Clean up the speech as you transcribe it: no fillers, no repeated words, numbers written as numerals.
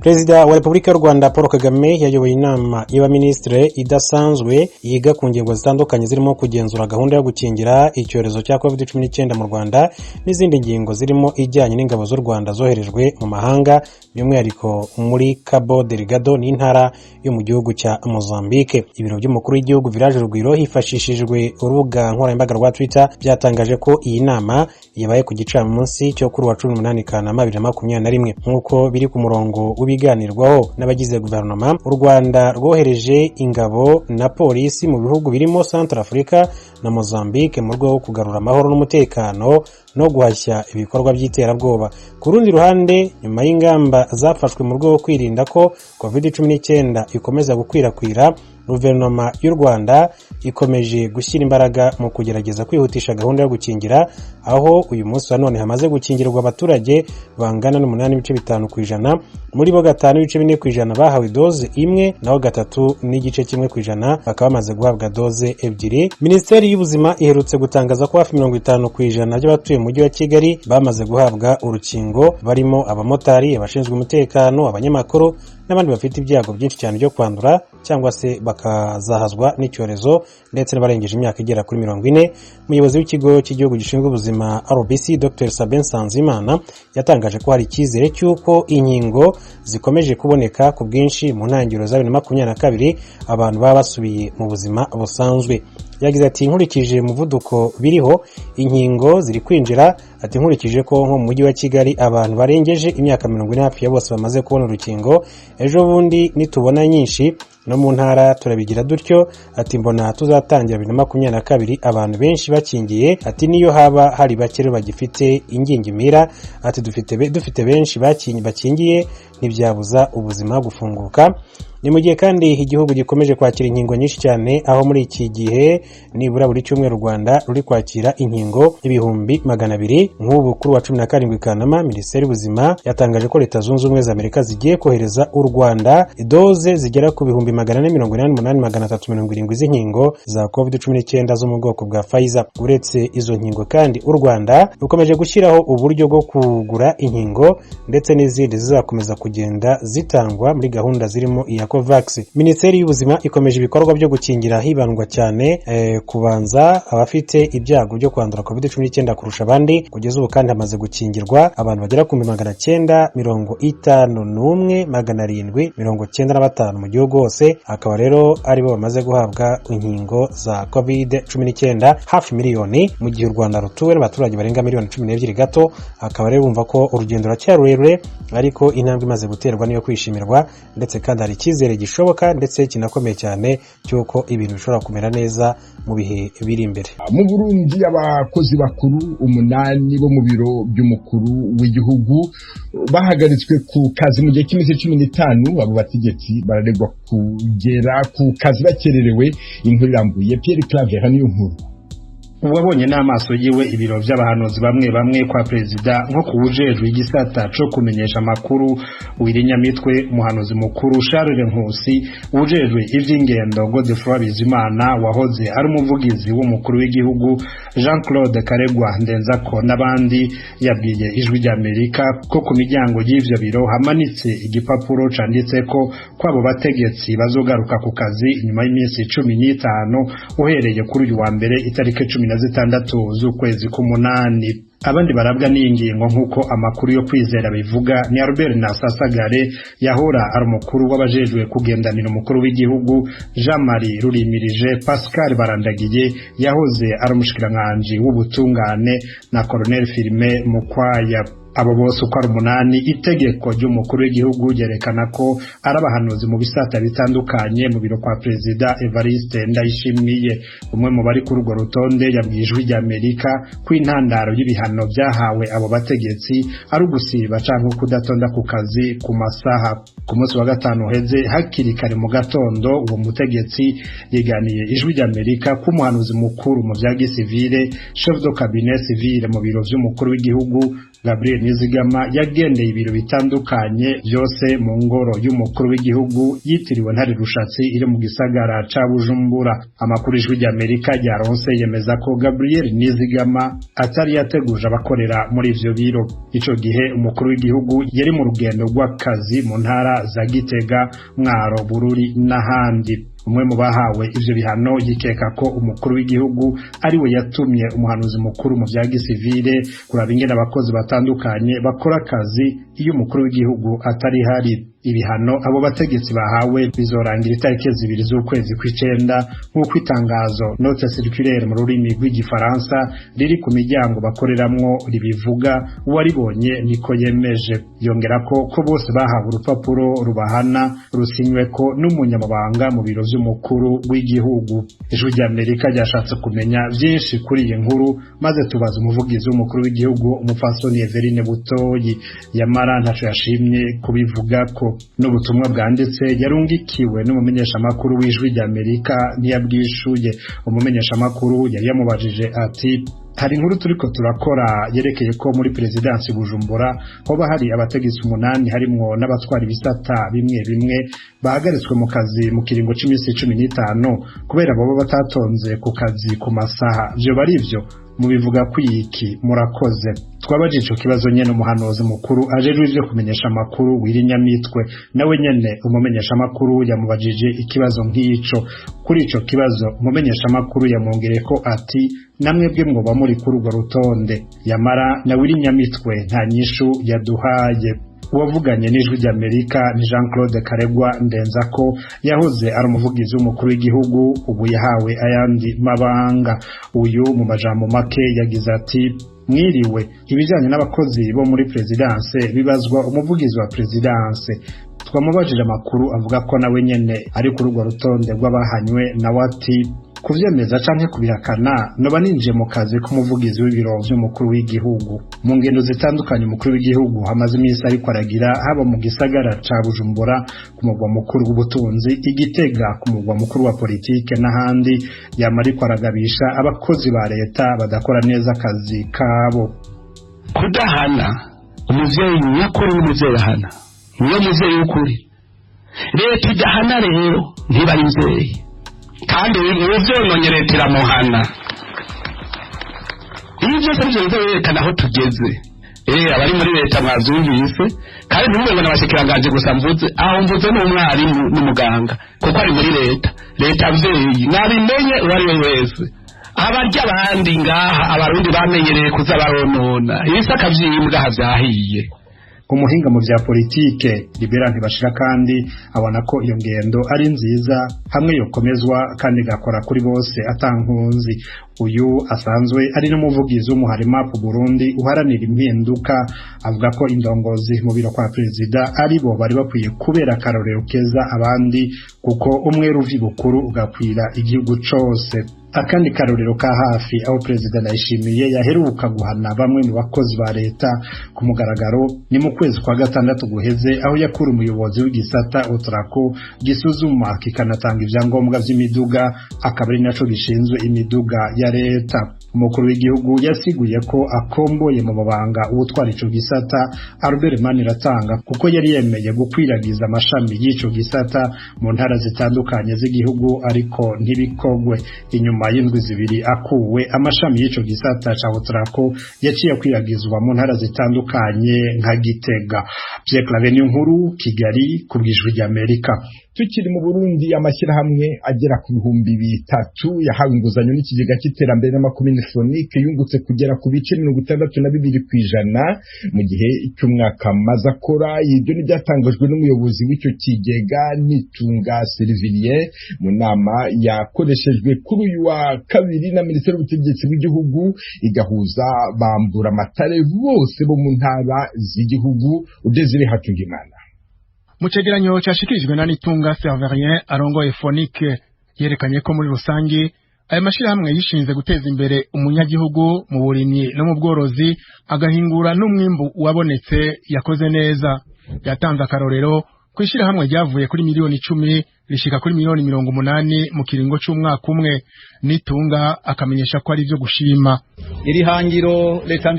Perezida wa Repubulika y'u Rwanda Paul Kagame yayoboye inama y'abaministre idasanzwe yiga ku ngingo zitandukanye zirimo kugenzura gahunda yo gukingira icyorezo cya COVID-19 mu Rwanda n'izindi ngingo zirimo ijyanye n'ingabo z'u Rwanda zoherejwe mu mahanga by'umwihariko muri Cabo Delgado n'intara yo mu gihugu cya Mozambique. Ibiro by'umukuru w'igihugu Village Rugwiro hifashishijwe urubuga nkoranyambaga rwa Twitter byatangaje ko iyi nama yabaye ku gicamunsi cyo kuri wa 18 Kanama 2021 nk'uko biri ku murongo w'ibiganirwaho n'abagize guverinoma. U Rwanda rwohereje ingabo na polisi mu bihugu birimo Centrafrica na Mozambique mu rwego rwo kugarura amahoro n'umutekano no guhashya ibikorwa by'iterabwoba. Ku rundi ruhande, nyuma y'ingamba zafashwe mu rwego rwo kwirinda ko COVID-19 ikomeza gukwirakwira, guverinoma y'u Rwanda ikomeje gushyira imbaraga mu kugerageza kwihutisha gahunda yo gukingira, aho uyu munsi wa none hamaze gukingirwa abaturage bangana n'8.5%, muri bo 5.4% bahawe doze imwe, naho 3.1% bakaba bamaze guhabwa doze ebyiri. Minisiteri y'ubuzima iherutse gutangaza ko hafi 50% by'abatuye mu mujyi wa Kigali bamaze guhabwa urukingo, barimo abamotari, abashinzwe umutekano, abanyamakuru n'abandi bafite ibyago byinshi cyane byo kwandura cyangwa se bakazahazwa n'icyorezo, ndetse n'abarengeje imyaka igera kuri 40. Umuyobozi w'ikigo cy'igihugu gishinzwe ubuzima RBC Dr Sabin Nsanzimana yatangaje ko hari icyizere cy'uko inkingo zikomeje kuboneka ku bwinshi mu ntangiriro za 2022 abantu baba basubiye mu buzima busanzwe. Yagize ati, nkurikije umuvuduko biriho inkingo ziri kwinjira, ati nkurikije ko nko mu mujyi wa Kigali abantu barengeje imyaka 40 hafi ya bose bamaze kubona urukingo, ejo bundi nitubona nyinshi no mu ntara turabigira dutyo, ati mbona tuzatangira 2022 abantu benshi bakingiye, ati niyo haba hari bakere bagifite ingingimira, ati dufite benshi bakingiye ntibyabuza ubuzima gufunguka. Ni mu gihe kandi igihugu gikomeje kwakira inkingo nyinshi cyane, aho muri iki gihe nibura buri cyumweru Rwanda ruri kwakira inkingo 200,000. Nk'ubu kuri wa 17 Kanama, Minisiteri y'Ubuzima yatangaje ko Leta Zunze Ubumwe za Amerika zigiye kohereza u Rwanda doze zigera ku 488,370 z'inkingo za COVID-19 zo mu bwoko bwa Pfizer. Uretse izo nkingo kandi, u Rwanda rukomeje gushyiraho uburyo bwo kugura inkingo ndetse n'izindi zizakomeza kugenda zitangwa muri gahunda zirimo iya COVAX. Minisiteri y'Ubuzima ikomeje ibikorwa byo gukingira hibandwa cyane kubanza abafite ibyago byo kwandura COVID-19 kurusha abandi. Kugeza ubu kandi hamaze gukingirwa abantu bagera ku 951,795 mu gihugu hose, akaba rero aribo bamaze guhabwa inkingo za COVID-19 hafi miliyoni, mu gihe u Rwanda rutuwe n'abaturage barenga miliyoni 12 gato. Akaba rero bumva ko urugendo ruracyari rurerure, ariko intambwe imaze guterwa niyo kwishimirwa, ndetse kandi hari icyizere gishoboka ndetse kinakomeye cyane cy'uko ibintu bishobora kumera neza mu bihe biri imbere. Mu Burundi abakozi bakuru 8 bo mu biro by'umukuru w'igihugu bahagaritswe ku kazi mu gihe cy'iminsi 15. Abo bategetsi bararegwa kugera ku kazi bakererewe. Inkuru irambuye Pierre Claver niyo nkuru. Wabonye n'amaso yiwe ibiro by'abahanuzi bamwe kwa perezida nko kuwujejwe igisata cyo kumenyesha amakuru Wirinyamitwe, umuhanuzi mukuru Charles Nkusi, ujejwe ivy'ingendo Godefroid Bizimana wahoze ari umuvugizi w'umukuru w'igihugu Jean Claude Karegwa Ndenzako n'abandi. Yabwiye Ijwi ry'Amerika ko ku miryango y'ivyo biro hamanitse igipapuro canditse ko kwabo bategetsi bazogaruka ku kazi inyuma y'iminsi 15 uhereye kuri uyu wa mbere itariki 16 z'ukwezi k'umunani. Abandi barabwa n'ingingo nk'uko amakuru yo kwizera bivuga ni Albert Nasasagare yahora ari umukuru w'abajejwe kugendanira umukuru w'igihugu, Jean-Marie Rurimirije, Pascal Barandagiye yahoze ari umushikiranganje w'ubutungane, na Colonel Firme Mukwaya. Abo bose uko ari 8, itegeko ry'umukuru w'igihugu ryerekana ko ari abahanuzi mu bisata bitandukanye mu biro kwa perezida Evariste Ndayishimiye. Umwe mu bari kuri urwo rutonde yabwiye Ijwi ry'Amerika ko intandaro y'ibihano byahawe abo bategetsi ari ugusiba canke kudatonda ku kazi ku masaha. Ku munsi wa gatanu uheze hakiri kare mu gatondo, uwo mutegetsi yiganiye Ijwi ry'Amerika ko umuhanuzi mukuru mu bya gisivile, chef de cabinet civile mu biro by'umukuru w'igihugu Gabriel Nizigama yagendeye ibiro bitandukanye byose mu ngoro y'umukuru w'igihugu yitiriwe Ntare Rushatsi iri mu gisagara ca Bujumbura. Amakuru Ijwi ry'Amerika ryaronse yemeza ko Gabriel Nizigama atari yateguje abakorera muri ivyo biro. Ico gihe umukuru w'igihugu yari mu rugendo rw'akazi mu ntara za Gitega, Mwaro, Bururi n'ahandi. Umwe mu bahawe ivyo bihano yikeka ko umukuru w'igihugu ari we yatumye umuhanuzi mukuru mu vya gisivile kuraba ingene abakozi batandukanye bakora akazi iyo umukuru w'igihugu atari hari. Ibihano abo bategetsi bahawe bizorangira itariki 2 z'ukwezi kw'icenda nk'uko itangazo note circulaire mu rurimi rw'igifaransa riri ku miryango bakoreramwo ribivuga. Uwaribonye niko yemeje, yongera ko bose bahawe urupapuro rubahana rusinyweko n'umunyamabanga mu biro vy'umukuru w'igihugu. Ijwi ry'Amerika ryashatse kumenya vyinshi kuri iyi nkuru maze tubaza umuvugizi w'umukuru w'igihugu umupfasoni Everine Butoyi, yamara ntaco yashimye kubivugako. N'ubutumwa bwanditse yarungikiwe n'umumenyeshamakuru w'Ijwi ry'Amerika ntiyabwishuye. Umumenyeshamakuru yari yamubajije ati: hari inkuru turiko turakora yerekeye ko muri Presidansi Bujumbura hoba hari abategetsi 8 harimwo n'abatwara ibisata bimwe bimwe bahagaritswe mu kazi mu kiringo c'imisi 15 kubera bobo batatonze ku kazi ku masaha. Vyo bari vyo mubivuga kwiki? Murakoze. Twabajije ico kibazo nyene umuhanuzi mukuru ajejwe ivyo kumenyesha amakuru w'irinyamitwe, nawe nyene umumenyesha amakuru yamubajije ikibazo nk'ico. Kuri ico kibazo umumenyesha amakuru yamwongereko ati: namwebwe mwoba muri kuri urwo rutonde. Yamara nawe irinyamitwe nta nyishu yaduhaye. Uwavuganye n'Ijwi ry'Amerika ni Jean-Claude Karegwa Ndenzako, yahoze ari umuvugizi w'umukuru w'igihugu, ubu yahawe ayandi mabanga. Uyu mu majambo make yagize ati: mwiriwe, ibijanye n'abakozi bo muri Presidanse bibazwa umuvugizi wa Presidanse. Twamubajije amakuru avuga ko nawe nyene ari kuri urwo rutonde rw'abahanywe, nawe ati: kuvyemeza canke kubihakana noba ninjiye mu kazi k'umuvugizi w'ibiro vy'umukuru w'igihugu. Mu ngendo zitandukanye umukuru w'igihugu hamaze imisi ariko aragira, haba mu gisagara ca Bujumbura ku mugwa mukuru w'ubutunzi, Igitega ku mugwa mukuru wa politike n'ahandi, yama ariko aragabisha abakozi ba leta badakora neza akazi kabo. Kudahana umuvyeyi nyakuri n'umuvyeyi ahana niyo muvyeyi w'ukuri. Leta idahana rero ntibari mvyeyi, kandi uvyononye leta iramuhana. Ibi byose bizerekana aho tugeze. Abari muri leta mwavyumvise, kandi ntumwe n'abashikiranganje gusa mvuze, aho mvuze n'umwarimu n'umuganga, kuko ari muri leta mvyeyi nabimenye uwari we wese. Abarya abandi ngaha abarundi bamenyereye kuza baronona ibisaka vy'imbwa havyahiye. Umuhinga mu vya politike Libera Ntibashira kandi abona ko iyo ngendo ari nziza hamwe yokomezwa kandi gakora kuri bose atankunzi. Uyu asanzwe ari n'umuvugizi w'umuharima ku Burundi uharanira impinduka, avuga ko indongozi mu biro kwa perezida ari bo bari bakwiye kubera akarorero keza abandi, kuko umwe ruvi bukuru ugakwira igihugu cose. Akandi karorero ka hafi aho Perezida Ndayishimiye yaheruka guhana bamwe mu bakozi ba leta ku mugaragaro ni mu kwezi kwa gatandatu guheze, aho yakura umuyobozi w'igisata Otrako gisuzuma kikanatanga ivyangombwa vy'imiduga, akaba ari naco gishinzwe imiduga ya leta. Umukuru w'igihugu yasiguye ko akomboye mu mabanga ubutwara ico gisata Albert Maniratanga, kuko yari yemeye gukwiragiza amashami y'ico gisata mu ntara zitandukanye z'igihugu, ariko ntibikogwe. Inyuma y'indwi zibiri akuwe, amashami y'ico gisata ca Otrako yaciye kwiragizwa mu ntara zitandukanye nka Gitega. Pierre Claver Nkuru, Kigali, ku bw'Ijwi ry'Amerika. Tukiri mu Burundi, amashyirahamwe agera ku 3,000 yahawe inguzanyo n'ikigega cy'iterambere n'amakomine Sonic yungutse kugera ku bice 62% mu gihe cy'umwaka maze akora. Ibyo ni byatangajwe n'umuyobozi w'icyo kigega Nitunga Servilier mu nama yakoreshejwe kuri uyu wa kabiri na Minisiteri y'Ubutegetsi bw'igihugu igahuza bambura amatare bose bo mu ntara z'igihugu. Udezire Hatungimana mu cegeranyo cyashikirijwe na Nitunga Servilier arongoye Fonic yerekanye ko muri rusange aya mashirahamwe yishinze guteza imbere umunyagihugu mu burimyi no mu bworozi, agahingura n'umwimbu wabonetse yakoze neza. Yatanze akarorero kwishira hamwe ryavuye kuri miliyoni 10 rishika kuri miliyoni 80 mu kiringo cy'umwaka umwe. Nitunga akamenyesha ko ari byo gushima. Iri hangiro leta